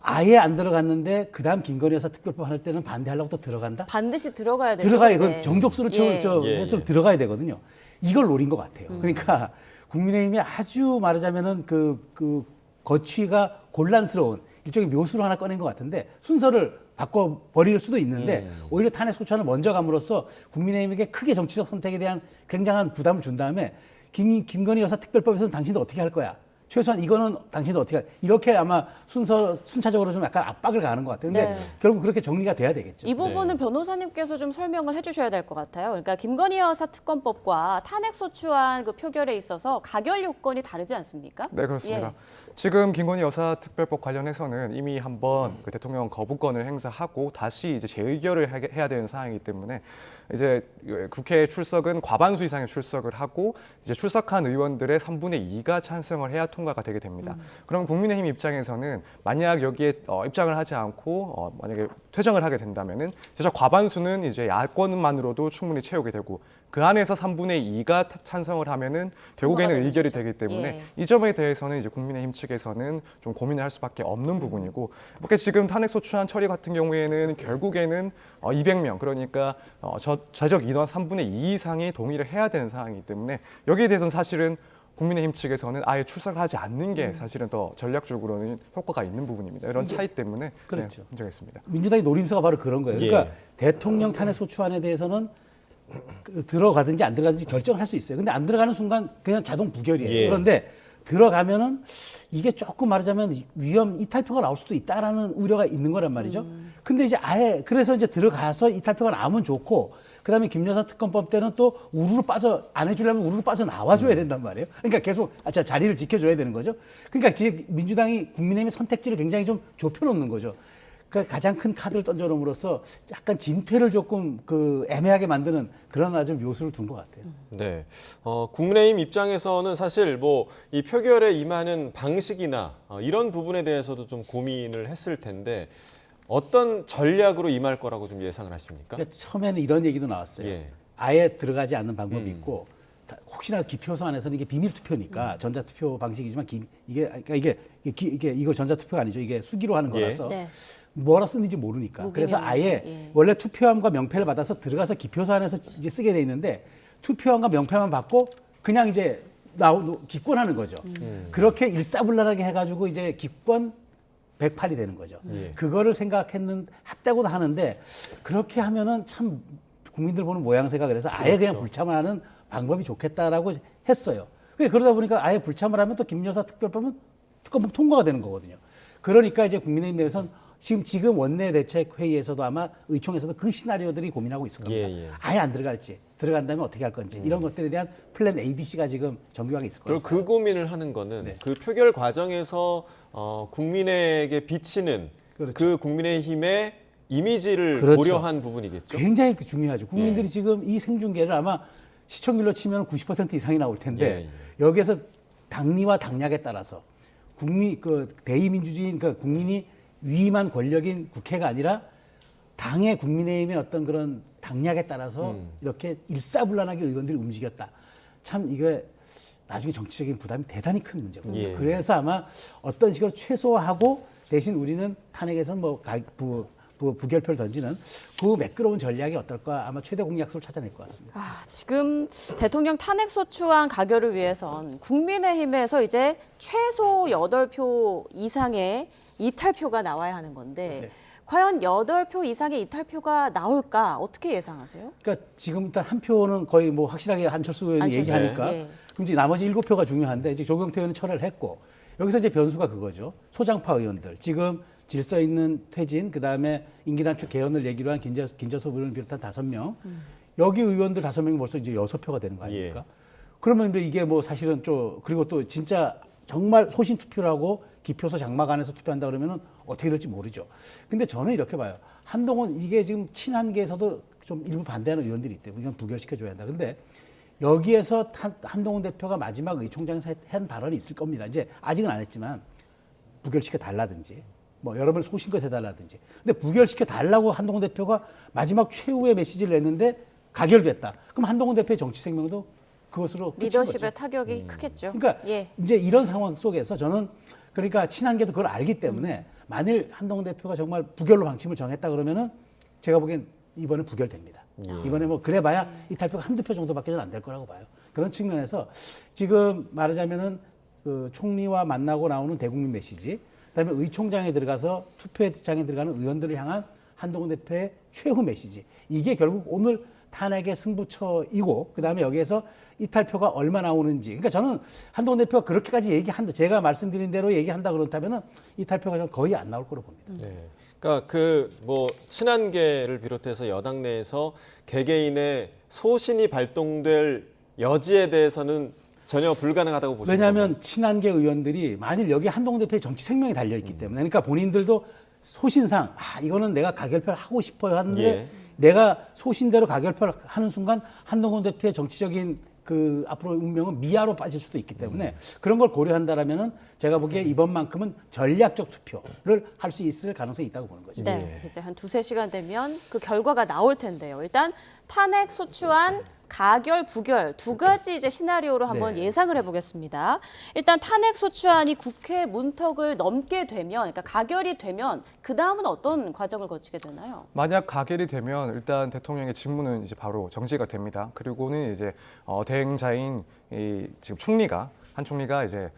아예 안 들어갔는데 그다음 김건희 여사 특별법 할 때는 반대하려고 또 들어간다? 반드시 들어가야 되죠. 들어가야 네. 그 정족수를 해서 예. 들어가야 되거든요. 이걸 노린 것 같아요. 그러니까 국민의힘이 아주 말하자면은 그 거취가 곤란스러운 일종의 묘수를 하나 꺼낸 것 같은데 순서를 바꿔 버릴 수도 있는데 오히려 탄핵 소추안을 먼저 감으로써 국민의힘에게 크게 정치적 선택에 대한 굉장한 부담을 준 다음에 김건희 여사 특별법에서는 당신도 어떻게 할 거야? 최소한 이거는 당신도 어떻게 할 이렇게 아마 순차적으로 좀 약간 압박을 가하는 것 같아요. 근데 네. 결국 그렇게 정리가 돼야 되겠죠. 이 부분은 변호사님께서 좀 설명을 해주셔야 될 것 같아요. 그러니까 김건희 여사 특검법과 탄핵소추안 그 표결에 있어서 가결 요건이 다르지 않습니까? 네, 그렇습니다. 예. 지금 김건희 여사 특별법 관련해서는 이미 한번 그 대통령 거부권을 행사하고 다시 이제 재의결을 해야 되는 사항이기 때문에 이제 국회 출석은 과반수 이상의 출석을 하고 이제 출석한 의원들의 3분의 2가 찬성을 해야 통과가 되게 됩니다. 그럼 국민의힘 입장에서는 만약 여기에 입장을 하지 않고 만약에 퇴정을 하게 된다면은 저 과반수는 이제 야권만으로도 충분히 채우게 되고 그 안에서 3분의 2가 찬성을 하면은 결국에는 되는 의결이 거죠. 되기 때문에 예. 이 점에 대해서는 이제 국민의힘 측에서는 좀 고민을 할 수밖에 없는 부분이고 이렇게 지금 탄핵소추안 처리 같은 경우에는 결국에는 200명 그러니까 좌적 인원 3분의 2 이상이 동의를 해야 되는 상황이기 때문에 여기에 대해서는 사실은 국민의힘 측에서는 아예 출석을 하지 않는 게 사실은 더 전략적으로는 효과가 있는 부분입니다. 이런 차이 때문에 그렇죠. 네, 문제가 있습니다. 민주당의 노림수가 바로 그런 거예요. 그러니까 대통령 탄핵소추안에 대해서는 들어가든지 안 들어가든지 결정을 할 수 있어요. 근데 안 들어가는 순간 그냥 자동 부결이에요. 예. 그런데 들어가면은 이게 조금 말하자면 위험 이탈표가 나올 수도 있다라는 우려가 있는 거란 말이죠. 근데 이제 아예 그래서 이제 들어가서 이탈표가 나오면 좋고 그다음에 김여사 특검법 때는 또 우르르 빠져 안 해주려면 우르르 빠져 나와줘야 된단 말이에요. 그러니까 계속 자리를 지켜줘야 되는 거죠. 그러니까 지금 민주당이 국민의힘의 선택지를 굉장히 좀 좁혀놓는 거죠. 그러니까 가장 큰 카드를 던져놓음으로써 약간 진퇴를 조금 애매하게 만드는 그런 아주 묘수를 둔 것 같아요. 네, 국민의힘 입장에서는 사실 뭐 이 표결에 임하는 방식이나 이런 부분에 대해서도 좀 고민을 했을 텐데 어떤 전략으로 임할 거라고 좀 예상을 하십니까? 그러니까 처음에는 이런 얘기도 나왔어요. 예. 아예 들어가지 않는 방법이 있고 혹시나 기표소 안에서는 이게 비밀 투표니까 전자투표 방식이지만 이거 전자투표가 아니죠. 이게 수기로 하는 거라서 네. 뭐라 쓰는지 모르니까. 무기명, 그래서 아예 예. 원래 투표함과 명패를 받아서 들어가서 기표소 안에서 이제 쓰게 돼 있는데 투표함과 명패만 받고 그냥 이제 기권하는 거죠. 그렇게 일사불란하게 해가지고 이제 기권 108이 되는 거죠. 예. 그거를 했다고도 하는데 그렇게 하면은 참 국민들 보는 모양새가 그래서 아예 그냥 불참을 하는 방법이 좋겠다라고 했어요. 그러다 보니까 아예 불참을 하면 또 김여사 특검법 통과가 되는 거거든요. 그러니까 이제 국민의힘 내에서는 지금 원내대책회의에서도 아마 의총에서도 그 시나리오들이 고민하고 있을 겁니다. 예. 아예 안 들어갈지, 들어간다면 어떻게 할 건지 이런 것들에 대한 플랜 A, B, C가 지금 정교하게 있을 거예요. 그리고 그 고민을 하는 거는 네. 그 표결 과정에서 국민에게 비치는 그렇죠. 그 국민의힘의 이미지를 그렇죠. 고려한 부분이겠죠. 굉장히 중요하죠. 국민들이 지금 이 생중계를 아마 시청률로 치면 90% 이상이 나올 텐데 여기에서 당리와 당략에 따라서 대의민주주의, 그러니까 국민이 위임한 권력인 국회가 아니라 당의 국민의힘의 어떤 그런 당략에 따라서 이렇게 일사불란하게 의원들이 움직였다. 참 이게 나중에 정치적인 부담이 대단히 큰 문제거든요. 예. 그래서 아마 어떤 식으로 최소화하고 대신 우리는 탄핵에서는 부결표를 던지는 그 매끄러운 전략이 어떨까 아마 최대 공약수를 찾아낼 것 같습니다. 지금 대통령 탄핵소추안 가결을 위해선 국민의힘에서 이제 최소 8표 이상의 이탈표가 나와야 하는 건데 네. 과연 8표 이상의 이탈표가 나올까 어떻게 예상하세요? 그러니까 지금 일단 한 표는 거의 뭐 확실하게 한철수 의원이 안철수, 얘기하니까 예. 그럼 이제 나머지 7표가 중요한데 이제 조경태 의원은 철회를 했고 여기서 이제 변수가 그거죠. 소장파 의원들 지금 질서 있는 퇴진 그다음에 임기 단축 개헌을 얘기로 한 김재섭 의원을 비롯한 5명 여기 의원들 5명이 벌써 이제 6표가 되는 거 아닙니까? 그러면 이제 이게 뭐 사실은 그리고 또 진짜 정말 소신 투표라고 기표소 장막 안에서 투표한다 그러면은 어떻게 될지 모르죠. 근데 저는 이렇게 봐요. 한동훈 이게 지금 친한계에서도 좀 일부 반대하는 의원들이 있대요. 이건 부결시켜줘야 한다. 근데 여기에서 한동훈 대표가 마지막 의총장에서 한 발언이 있을 겁니다. 이제 아직은 안 했지만 부결시켜 달라든지 뭐 여러분 소신껏 해달라든지. 근데 부결시켜 달라고 한동훈 대표가 마지막 최후의 메시지를 냈는데 가결됐다. 그럼 한동훈 대표의 정치 생명도 그것으로 끝인 리더십의 거죠. 타격이 크겠죠. 그러니까 예. 이제 이런 상황 속에서 저는 그러니까 친한계도 그걸 알기 때문에 만일 한동훈 대표가 정말 부결로 방침을 정했다 그러면은 제가 보기엔 이번에 부결됩니다. 이번에 뭐 그래봐야 이탈표가 한두 표 정도밖에 안 될 거라고 봐요. 그런 측면에서 지금 말하자면은 그 총리와 만나고 나오는 대국민 메시지, 그다음에 의총장에 들어가서 투표장에 들어가는 의원들을 향한 한동훈 대표의 최후 메시지. 이게 결국 오늘 탄핵의 승부처이고 그다음에 여기에서 이탈표가 얼마 나오는지. 그러니까 저는 한동훈 대표가 그렇게까지 얘기한다. 제가 말씀드린 대로 얘기한다 그렇다면은 이탈표가 거의 안 나올 거로 봅니다. 네. 그러니까 그 뭐 친한계를 비롯해서 여당 내에서 개개인의 소신이 발동될 여지에 대해서는 전혀 불가능하다고 보시는 왜냐하면 친한계 의원들이 만일 여기 한동훈 대표의 정치 생명이 달려 있기 때문에 그러니까 본인들도 소신상 이거는 내가 가결표를 하고 싶어요 하는데 예. 내가 소신대로 가결표를 하는 순간 한동훈 대표의 정치적인 그 앞으로의 운명은 미아로 빠질 수도 있기 때문에 그런 걸 고려한다라면은 제가 보기에 이번만큼은 전략적 투표를 할 수 있을 가능성이 있다고 보는 거죠. 네, 이제 한 2-3시간 되면 그 결과가 나올 텐데요. 일단 탄핵 소추안 가결, 부결 두 가지 이제 시나리오로 한번 예상을 해보겠습니다. 일단 탄핵 소추안이 국회 문턱을 넘게 되면, 그러니까 가결이 되면 그 다음은 어떤 과정을 거치게 되나요? 만약 가결이 되면 일단 대통령의 직무는 이제 바로 정지가 됩니다. 그리고는 이제 대행자인 지금 한 총리가 이제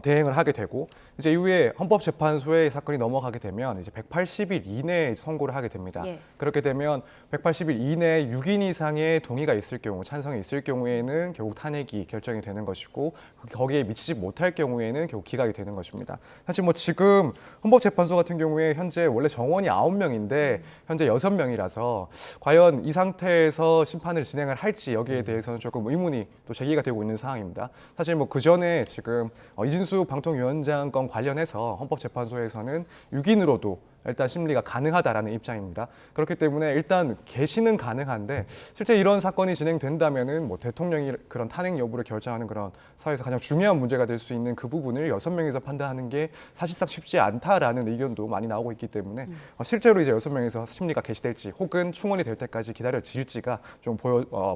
대행을 하게 되고 이제 이후에 헌법재판소에 사건이 넘어가게 되면 이제 180일 이내에 선고를 하게 됩니다. 예. 그렇게 되면 180일 이내에 6인 이상의 동의가 있을 경우, 찬성이 있을 경우에는 결국 탄핵이 결정이 되는 것이고 거기에 미치지 못할 경우에는 결국 기각이 되는 것입니다. 사실 뭐 지금 헌법재판소 같은 경우에 현재 원래 정원이 9명인데 현재 6명이라서 과연 이 상태에서 심판을 진행을 할지 여기에 대해서는 조금 의문이 또 제기가 되고 있는 상황입니다. 사실 뭐 그 전에 지금 이진숙 방통위원장 건 관련해서 헌법재판소에서는 6인으로도 일단 심리가 가능하다라는 입장입니다. 그렇기 때문에 일단 개시는 가능한데 실제 이런 사건이 진행된다면은 뭐 대통령이 그런 탄핵 여부를 결정하는 그런 사회에서 가장 중요한 문제가 될 수 있는 그 부분을 6명에서 판단하는 게 사실상 쉽지 않다라는 의견도 많이 나오고 있기 때문에 실제로 이제 6명에서 심리가 개시될지 혹은 충원이 될 때까지 기다려질지가 좀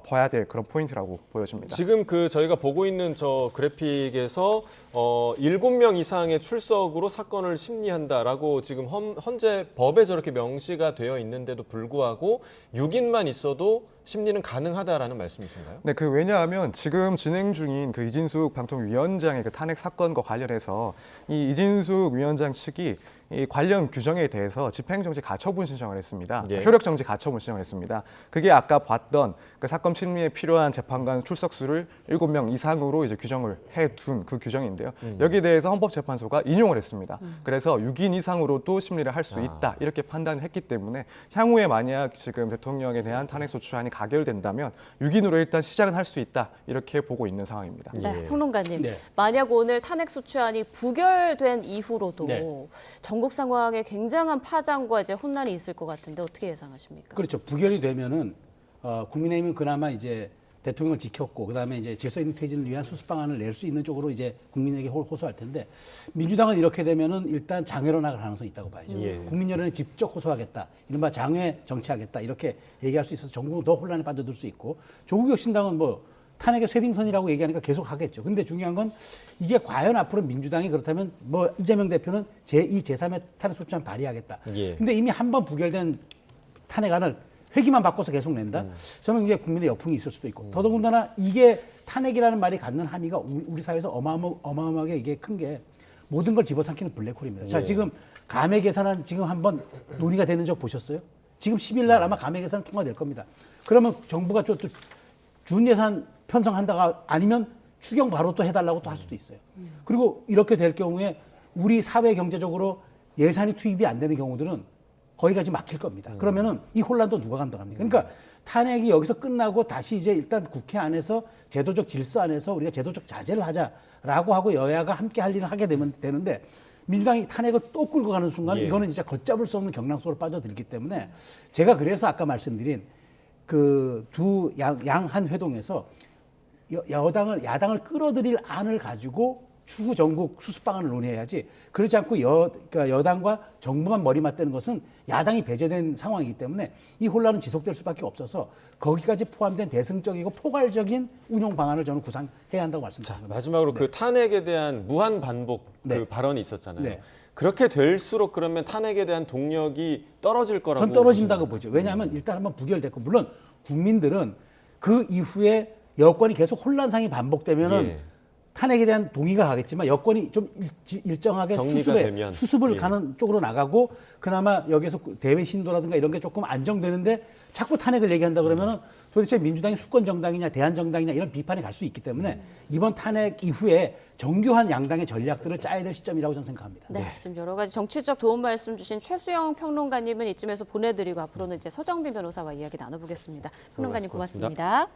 봐야 될 그런 포인트라고 보여집니다. 지금 그 저희가 보고 있는 저 그래픽에서 7명 이상의 출석으로 사건을 심리한다라고 지금 현재 법에 저렇게 명시가 되어 있는데도 불구하고 6인만 있어도 심리는 가능하다라는 말씀이신가요? 네, 왜냐하면 지금 진행 중인 그 이진숙 방통위원장의 그 탄핵 사건과 관련해서 이 이진숙 위원장 측이 이 관련 규정에 대해서 집행정지 가처분 신청을 했습니다. 예. 효력정지 가처분 신청을 했습니다. 그게 아까 봤던 그 사건 심리에 필요한 재판관 출석수를 7명 이상으로 이제 규정을 해둔 그 규정인데요. 여기에 대해서 헌법재판소가 인용을 했습니다. 그래서 6인 이상으로도 심리를 할 수 있다 이렇게 판단을 했기 때문에 향후에 만약 지금 대통령에 대한 탄핵소추안이 가결된다면 6인으로 일단 시작은 할 수 있다 이렇게 보고 있는 상황입니다. 네, 평론가님. 네. 만약 오늘 탄핵 소추안이 부결된 이후로도 네. 전국 상황에 굉장한 파장과 이제 혼란이 있을 것 같은데 어떻게 예상하십니까? 그렇죠. 부결이 되면은 국민의힘은 그나마 이제 대통령을 지켰고 그다음에 이제 질서 있는 퇴진을 위한 수습 방안을 낼 수 있는 쪽으로 이제 국민에게 호소할 텐데 민주당은 이렇게 되면은 일단 장외로 나갈 가능성이 있다고 봐야죠. 예. 국민여론에 직접 호소하겠다, 이른바 장외 정치하겠다 이렇게 얘기할 수 있어서 전국은 더 혼란에 빠져들 수 있고 조국 혁신당은 뭐 탄핵의 쇄빙선이라고 얘기하니까 계속 하겠죠. 근데 중요한 건 이게 과연 앞으로 민주당이 그렇다면 뭐 이재명 대표는 제2, 제3의 탄핵 소추안 발의하겠다. 예. 근데 이미 한 번 부결된 탄핵안을 회기만 바꿔서 계속 낸다? 저는 이게 국민의 역풍이 있을 수도 있고 더더군다나 이게 탄핵이라는 말이 갖는 함의가 우리 사회에서 어마어마하게 이게 큰 게 모든 걸 집어삼키는 블랙홀입니다. 자, 지금 감액 예산안 지금 한번 논의가 되는 적 보셨어요? 지금 10일 날 아마 감액 예산 통과될 겁니다. 그러면 정부가 또 준 예산 편성한다가 아니면 추경 바로 또 해달라고 또 할 수도 있어요. 그리고 이렇게 될 경우에 우리 사회 경제적으로 예산이 투입이 안 되는 경우들은 거기까지 막힐 겁니다. 그러면은 이 혼란도 누가 감당합니까? 그러니까 탄핵이 여기서 끝나고 다시 이제 일단 국회 안에서 제도적 질서 안에서 우리가 제도적 자제를 하자라고 하고 여야가 함께 할 일을 하게 되면 되는데 민주당이 탄핵을 또 끌고 가는 순간 이거는 진짜 걷잡을 수 없는 경랑 속으로 빠져들기 때문에 제가 그래서 아까 말씀드린 그 두 양한 회동에서 야당을 끌어들일 안을 가지고 추후 전국 수습 방안을 논의해야지 그렇지 않고 그러니까 여당과 정부만 머리 맞대는 것은 야당이 배제된 상황이기 때문에 이 혼란은 지속될 수밖에 없어서 거기까지 포함된 대승적이고 포괄적인 운용 방안을 저는 구상해야 한다고 말씀드립니다. 마지막으로 그 탄핵에 대한 무한 반복 그 발언이 있었잖아요. 네. 그렇게 될수록 그러면 탄핵에 대한 동력이 떨어질 거라고 전 떨어진다고 보죠. 왜냐하면 일단 한번 부결됐고 물론 국민들은 그 이후에 여권이 계속 혼란상이 반복되면은 탄핵에 대한 동의가 가겠지만 여권이 좀 일정하게 수습을 가는 쪽으로 나가고 그나마 여기서 대외 신도라든가 이런 게 조금 안정되는데 자꾸 탄핵을 얘기한다 그러면은 도대체 민주당이 수권 정당이냐 대한 정당이냐 이런 비판이 갈 수 있기 때문에 이번 탄핵 이후에 정교한 양당의 전략들을 짜야 될 시점이라고 저는 생각합니다. 네, 지금 여러 가지 정치적 도움 말씀 주신 최수영 평론가님은 이쯤에서 보내드리고 앞으로는 이제 서정빈 변호사와 이야기 나눠보겠습니다. 평론가님 고맙습니다.